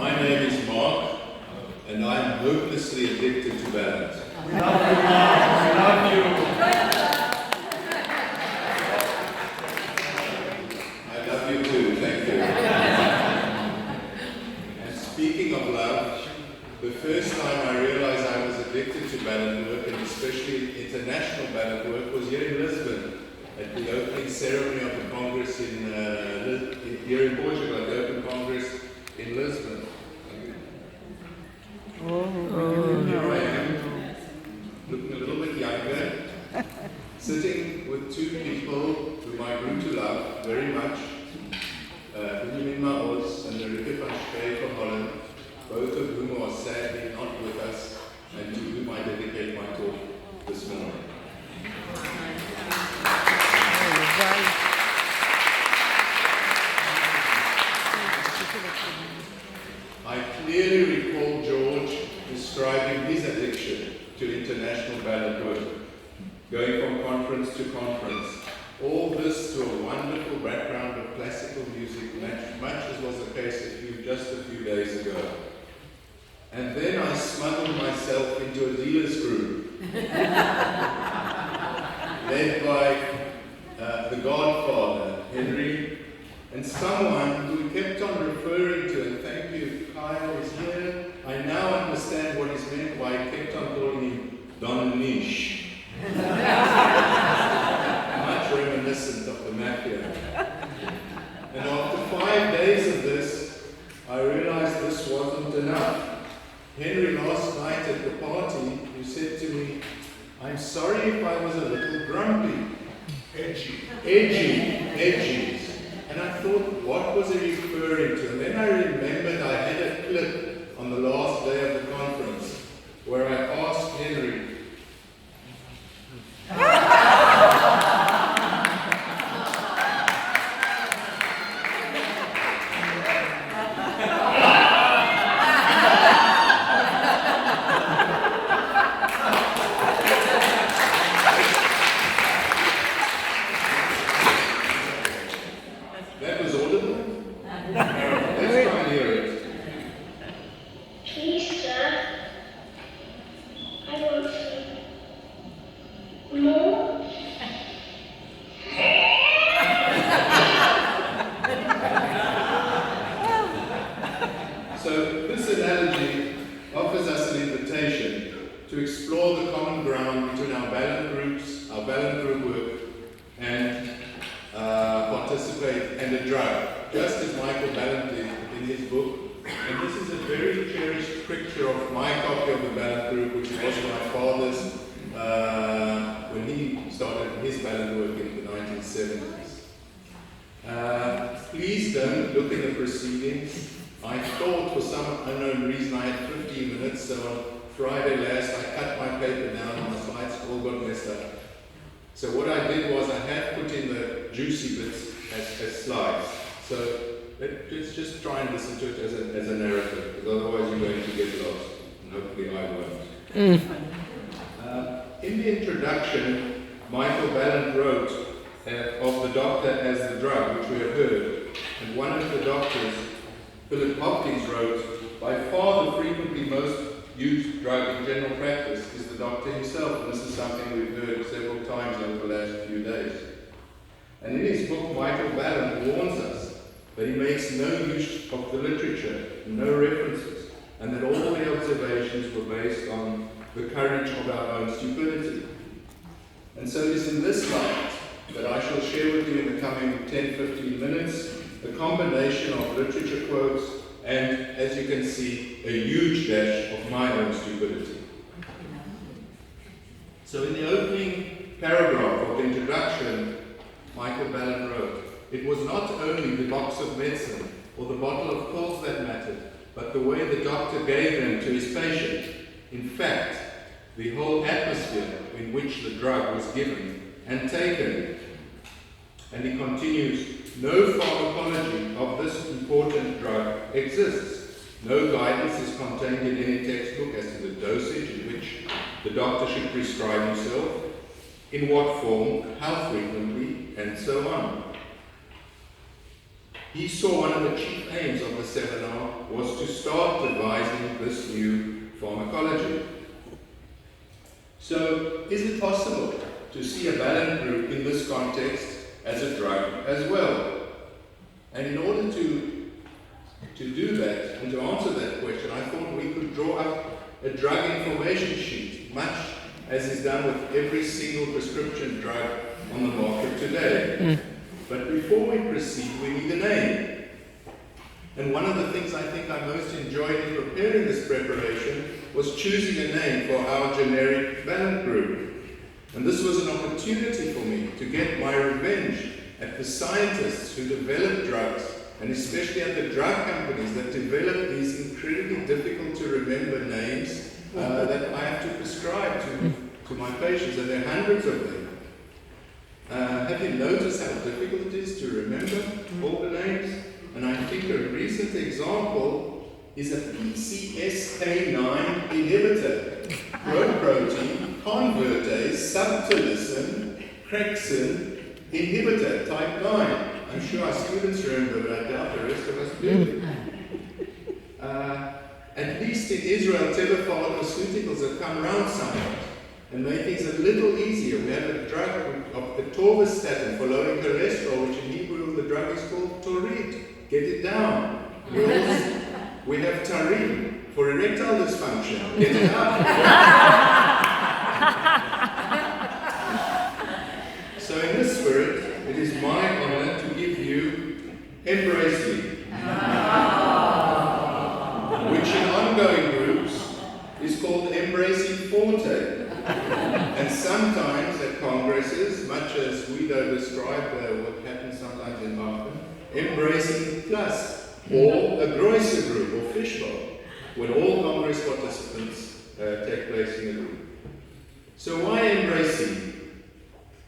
My name is Mark, and I'm hopelessly addicted to Balint. We love you, Mark. We love you. I love you too, thank you. And speaking of love, the first time I realized I was addicted to Balint work, and especially international Balint work, was here in Lisbon, at the opening ceremony of the Congress here in Portugal, at the Open Congress in Lisbon. Here I am, looking a little bit younger, sitting with two people whom I grew to love very much, Benjamin Maos and Rieke van Schreef from Holland, both of whom are sadly not with us, and to whom I dedicate my talk this morning. I clearly recall George describing his addiction to international Balint work, going from conference to conference. All this to a wonderful background of classical music, much as was the case just a few days ago. And then I smuggled myself into a dealer's group, led by the godfather, Henry, and someone who we kept on referring to, and thank you, Kyle is here. I now understand what is meant by I kept on calling him Don Nish. Much reminiscent of the mafia. And after 5 days of this, I realized this wasn't enough. Henry last night at the party, who said to me, "I'm sorry if I was a little grumpy." Edgy. And I thought, what was he referring to? And then I remembered I had a clip on the last day of the conference where I asked Henry, to explore the common ground between our Balint group work, and participate, and a drug, just as Michael Balint did in his book. And this is a very cherished picture of my copy of the Balint group, which was my father's when he started his Balint work in the 1970s. Please don't look at the proceedings. I thought for some unknown reason I had 15 minutes, so on Friday last I cut my paper down and the slides all got messed up. So what I did was I had put in the juicy bits as slides. So let's just try and listen to it as a narrative, because otherwise you're going to get lost, and hopefully I won't. In the introduction, Michael Balint wrote of the doctor as the drug, which we have heard, and one of the doctors, Philip Hopkins, wrote, "By far the frequently most used drug in general practice is the doctor himself," and this is something we've heard several times over the last few days. And in his book, Michael Balint warns us that he makes no use of the literature, no references, and that all the observations were based on the courage of our own stupidity. And so it is in this light that I shall share with you in the coming 10-15 minutes a combination of literature quotes and, as you can see, a huge dash of my own stupidity. So in the opening paragraph of the introduction, Michael Balint wrote, "It was not only the box of medicine or the bottle of pills that mattered, but the way the doctor gave them to his patient. In fact, the whole atmosphere in which the drug was given and taken." And he continues, "No pharmacology of this important drug exists. No guidance is contained in any textbook as to the dosage in which the doctor should prescribe himself, in what form, how frequently, and so on. he saw one of the chief aims of the seminar was to start devising this new pharmacology. So, is it possible to see a Balint group in this context as a drug as well? And in order to do that and to answer that question, I thought we could draw up a drug information sheet, much as is done with every single prescription drug on the market today. But before we proceed, we need a name. And one of the things I think I most enjoyed in preparing this preparation was choosing a name for our generic Balint group. And this was an opportunity for me to get my revenge at the scientists who develop drugs, and especially at the drug companies that develop these incredibly difficult to remember names that I have to prescribe to my patients, and there are hundreds of them. Have you noticed how difficult it is to remember all the names? And I think a recent example is a PCSK9 inhibitor, protein convertase subtilisin crexin inhibitor type 9. I'm sure our students remember, but I doubt the rest of us do. At least in Israel, telepharmaceuticals have come around somewhat and made things a little easier. We have a drug of atorvastatin for lowering cholesterol, which in Hebrew the drug is called Torid. Get it down. We have Tarim for erectile dysfunction. Get it up. So in this spirit, it is my honor to give you Embracing, which in ongoing groups is called Embracing Forte. And sometimes at congresses, much as Budow described what happens sometimes in Aachen, Embracing Plus, or a Greuze group, or fishbowl, when all congress participants take place in a group. So why Embracing?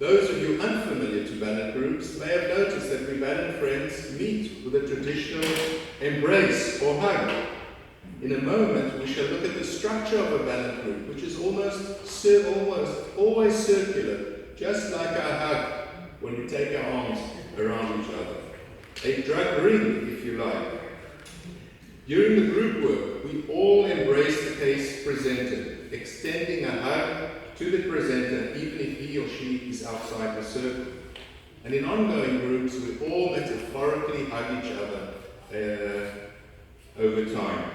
Those of you unfamiliar to Balint groups may have noticed that we Balint friends meet with a traditional embrace or hug. In a moment, we shall look at the structure of a Balint group, which is almost always circular, just like our hug when we take our arms around each other. A drug ring, if you like. During the group work, we all embrace the case presented, extending a hug to the presenter, even if he or she is outside the circle. And in ongoing groups, we all metaphorically hug each other over time.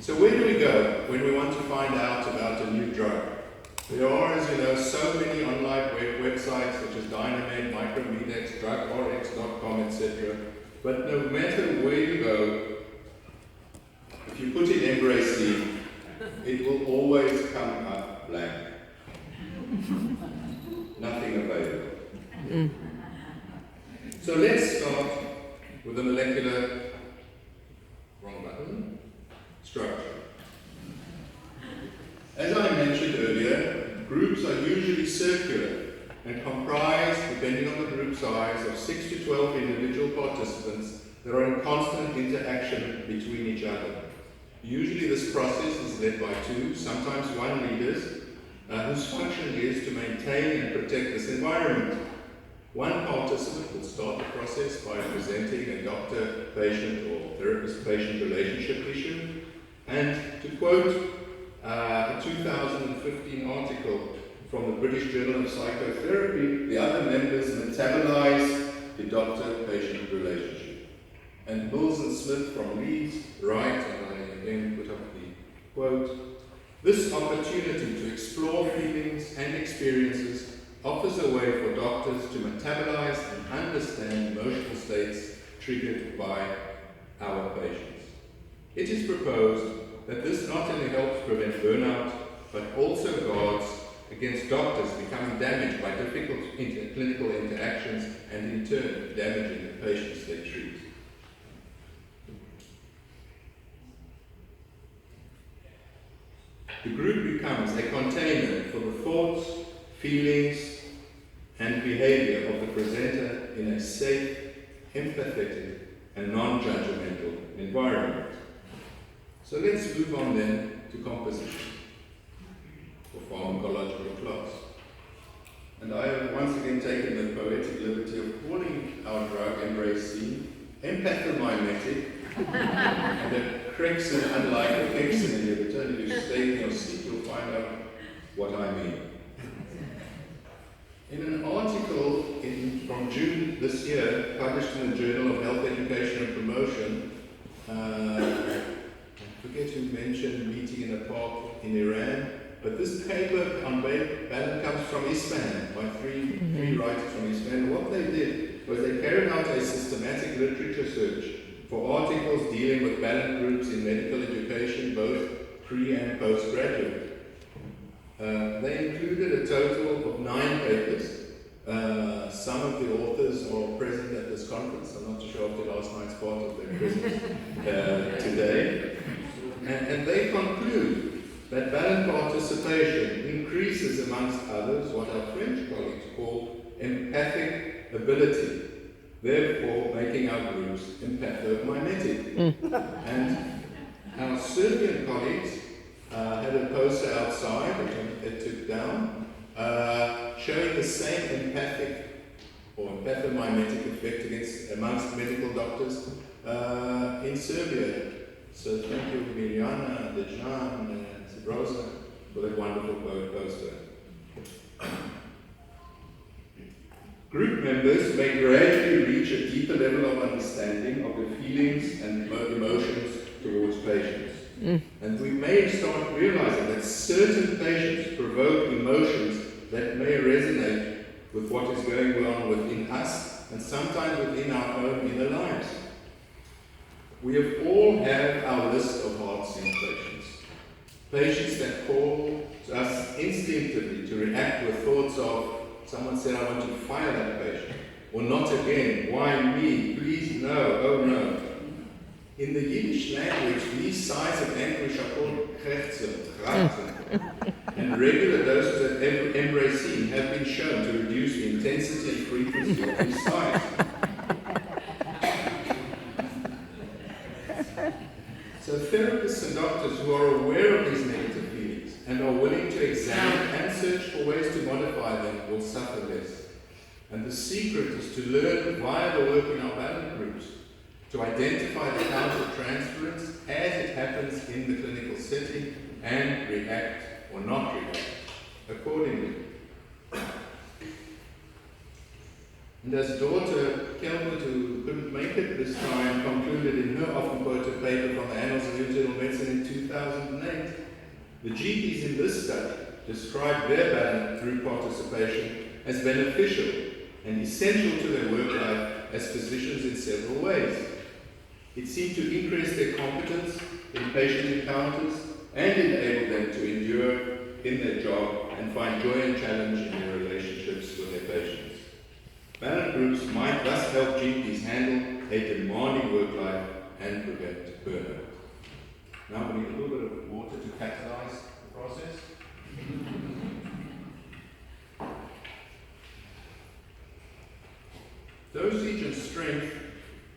So where do we go when we want to find out about a new drug? There are, as you know, so many online websites such as Dynamed, Micromedex, DrugRx.com, etc. But no matter where you go, if you put in Embracing, it will always come up blank. Nothing available. So let's start with the molecular, structure. As I mentioned earlier, groups are usually circular and comprise, depending on the group size, of 6 to 12 individual participants that are in constant interaction between each other. Usually this process is led by 2, sometimes 1 leaders, whose function is to maintain and protect this environment. One participant will start the process by presenting a doctor-patient or therapist-patient relationship issue, and to quote a 2015 article from the British Journal of Psychotherapy, the other members metabolize the doctor-patient relationship. And Mills and Smith from Leeds write, and I again put up the quote, "This opportunity to explore feelings and experiences offers a way for doctors to metabolize and understand emotional states triggered by our patients. It is proposed that this not only helps prevent burnout, but also guards against doctors becoming damaged by difficult clinical interactions and in turn damaging the patients they treat." The group becomes a container for the thoughts, feelings, and behavior of the presenter in a safe, empathetic, and non-judgmental environment. So let's move on then to composition, or pharmacological class. and I have once again taken the poetic liberty of calling our drug embracing empathomimetic, and a Crexin, unlike a Crexin inhibitor, and if you stay in your seat, you'll find out what I mean. In an article from June this year, published in the Journal of Health Education and Promotion, I forget who mentioned meeting in a park in Iran, but this paper on Balint comes from Isfahan, by three writers from Isfahan. What they did was they carried out a systematic literature search for articles dealing with Balint groups in medical education, both pre- and postgraduate. They included a total of 9 papers. Some of the authors are present at this conference. I'm not sure after last night's part of their presence today. And they conclude that Balint participation increases, amongst others, what our French colleagues call empathic ability, therefore making our groups empathomimetic. And our Serbian colleagues had a poster outside, which they took down, showing the same empathic or empathomimetic effect amongst medical doctors in Serbia. So thank you, Mirjana, Dejan, and Rosa, for that wonderful poster. Group members may gradually reach a deeper level of understanding of the feelings and emotions towards patients. And we may start realizing that certain patients provoke emotions that may resonate with what is going on within us and sometimes within our own inner lives. We have all had our list of heart-sick patients. Patients that call to us instinctively to react with thoughts of, someone said, I want to fire that patient, or not again, why me, please no, oh no. In the Yiddish language, these signs of anguish are called krechten, and regular doses of embracing have been shown to reduce the intensity and frequency of these signs. So therapists and doctors who are aware of these negative feelings and are willing to examine and search for ways to modify them will suffer less. And the secret is to learn via the work in our Balint groups to identify the counter-transference as it happens in the clinical setting and react or not react accordingly. And as daughter Kelvin, who couldn't make it this time, concluded in her often quoted paper from the Annals of Internal Medicine in 2008, the GPs in this study described their Balint group participation as beneficial and essential to their work life as physicians in several ways. It seemed to increase their competence in patient encounters and enable them to endure in their job and find joy and challenge in their relationships with their patients. Balint groups might thus help GPs handle a demanding work life and prevent burnout. Now we need a little bit of water to catalyze the process. Dosage and strength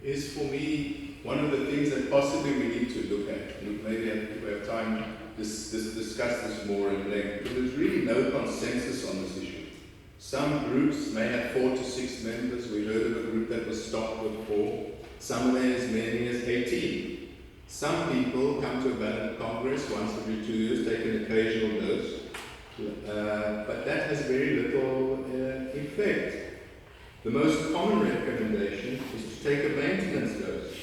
is for me one of the things that possibly we need to look at. Maybe if we have time to discuss this more at length, because there's really no consensus on this issue. Some groups may have 4 to 6 members. We heard of a group that was stopped with 4. Some may as many as 18. Some people come to a Balint Congress once every 2 years, take an occasional dose, but that has very little effect. The most common recommendation is to take a maintenance dose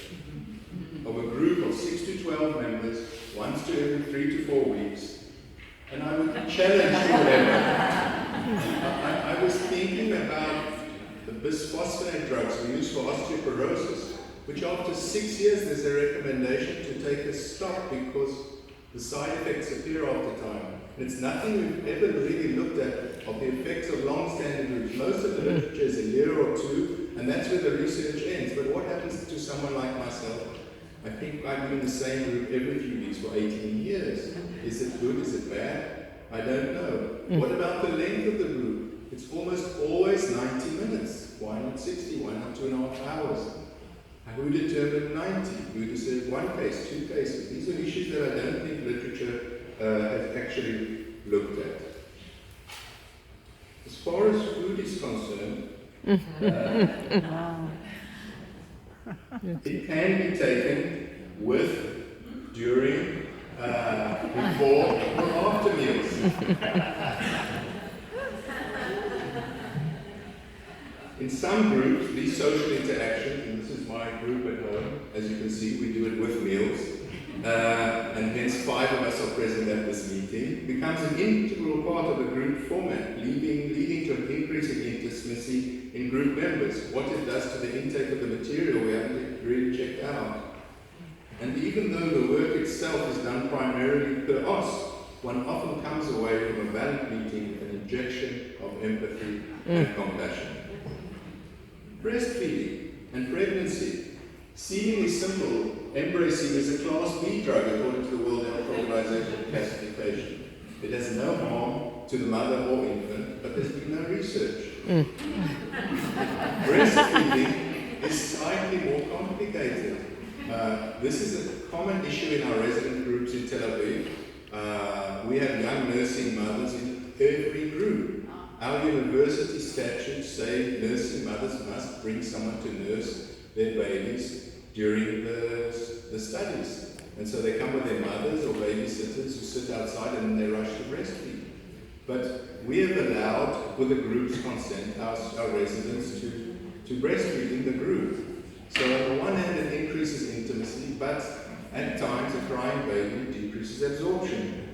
of a group of 6 to 12 members once to every 3 to 4 weeks. And I would challenge whoever. I was thinking about the bisphosphonate drugs we use for osteoporosis, which after 6 years there's a recommendation to take a stop because the side effects appear after time. And it's nothing we've ever really looked at of the effects of long-standing groups. Most of the literature is a year or 2, and that's where the research ends. But what happens to someone like myself? I think I've been in the same group every few weeks for 18 years. Is it good? Is it bad? I don't know. What about the length of the group? It's almost always 90 minutes. Why not 60? Why not 2.5 hours? Who determined 90? Who decided 1 case, 2 cases? These are issues that I don't think literature has actually looked at. As far as food is concerned, it can be taken with, during, before, or after meals. In some groups, these social interactions, and this is my group at home, as you can see, we do it with meals, and hence 5 of us are present at this meeting, becomes an integral part of the group format, leading to an increase in intimacy in group members. What it does to the intake of the material we haven't really checked out. And even though the work itself is done primarily per os, one often comes away from a Balint meeting with an injection of empathy and compassion. Breastfeeding and pregnancy, seemingly simple, embracing is a Class B drug according to the World Health Organization classification. It has no harm to the mother or infant, but there's been no research. Breastfeeding is slightly more complicated. This is a common issue in our resident groups in Tel Aviv. We have young nursing mothers in every group. Our university statutes say nursing mothers must bring someone to nurse their babies during the studies. And so they come with their mothers or babysitters who sit outside and then they rush to breastfeed. But we have allowed, with the group's consent, our residents to breastfeed in the group. So on the one hand it increases intimacy, but at times a crying baby decreases absorption.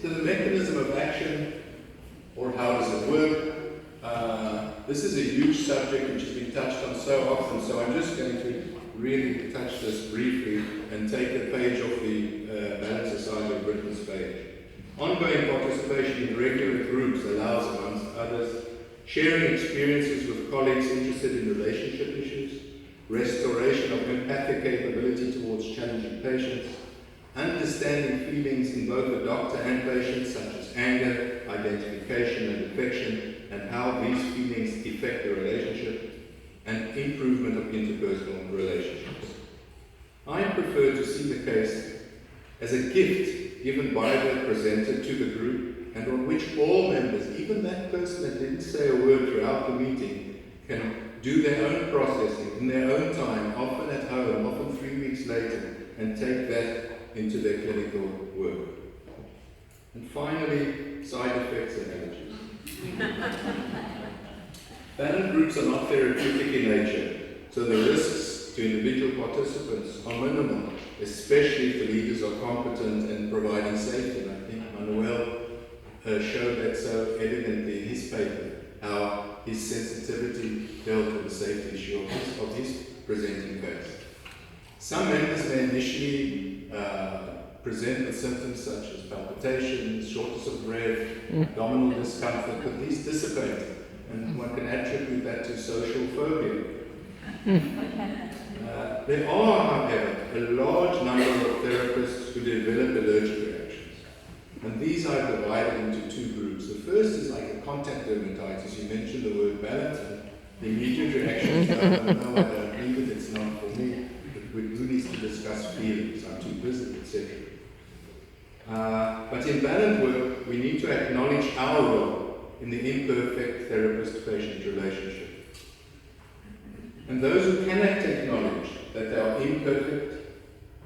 So the mechanism of action, or how does it work? This is a huge subject which has been touched on so often, so I'm just going to really touch this briefly and take a page off the Balint Society of Britain's page. Ongoing participation in regular groups allows, amongst others, sharing experiences with colleagues interested in relationship issues, restoration of empathic capability towards challenging patients, understanding feelings in both the doctor and patient, such as anger, identification and affection, and how these feelings affect the relationship, and improvement of interpersonal relationships. I prefer to see the case as a gift given by the presenter to the group, and on which all members, even that person that didn't say a word throughout the meeting, can do their own processing in their own time, often at home, often 3 weeks later, and take that into their clinical work. And finally, side effects and allergies. Balint groups are not therapeutic in nature, so the risks to individual participants are minimal, especially if the leaders are competent in providing safety. And I think Manuel showed that so evidently in his paper, how his sensitivity dealt with the safety issue of his presenting case. Some members may initially present with symptoms such as palpitations, shortness of breath, abdominal discomfort, but these dissipate, and one can attribute that to social phobia. There are, however, a large number of therapists who develop allergic reactions, and these are divided into 2 groups. The first is like a contact dermatitis. You mentioned the word Balint, and the immediate reaction is, no, I don't need it, it's not for me. Who needs to discuss feelings? I'm too busy, etc. But in Balint work, we need to acknowledge our role in the imperfect therapist-patient relationship. And those who cannot acknowledge that they are imperfect,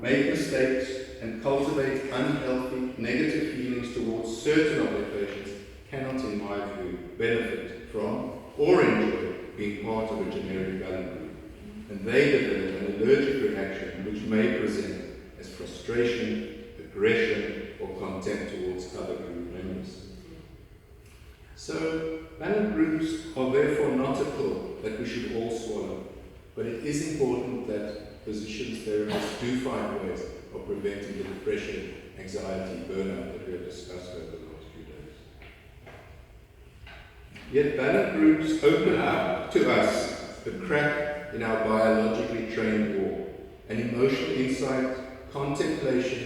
make mistakes, and cultivate unhealthy, negative feelings towards certain of their patients cannot, in my view, benefit from or enjoy being part of a generic Balint group. And they develop an allergic reaction which may present as frustration, aggression, or contempt towards other group members. So, Balint groups are therefore not a pill that we should all swallow, but it is important that physicians, therapists do find ways of preventing the depression, anxiety, burnout that we have discussed over the last few days. Yet Balint groups open up to us the crack in our biologically trained wall, an emotional insight, contemplation,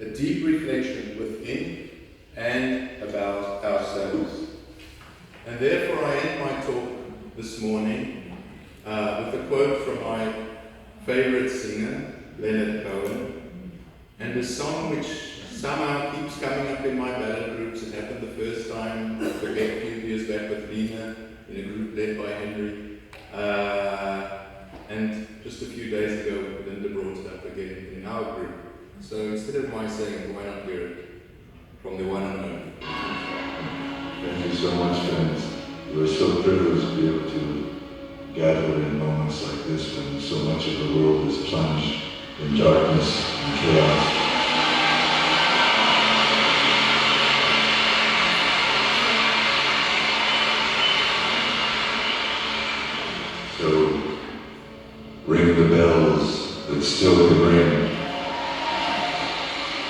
a deep reflection within and about ourselves. And therefore I end my talk this morning with a quote from my favorite singer, Leonard Cohen, and a song which somehow keeps coming up in my ballad groups. It happened the first time, I forget, a few years back with Lena in a group led by Henry. And just a few days ago, Linda brought it up again in our group. So instead of my saying it, why not hear it from the one and only? Thank you so much, friends. We're so privileged to be able to gather in moments like this when so much of the world is plunged in darkness and chaos. So, ring the bells that still can ring.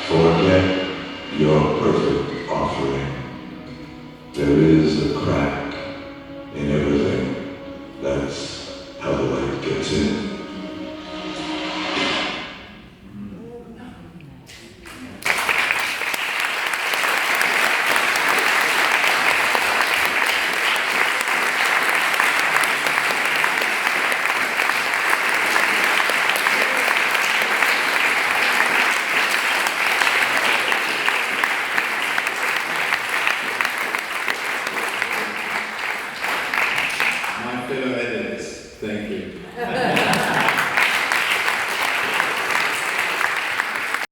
Forget your perfect offering. There is a crack in everything. That's how the light gets in. My fellow adults, thank you.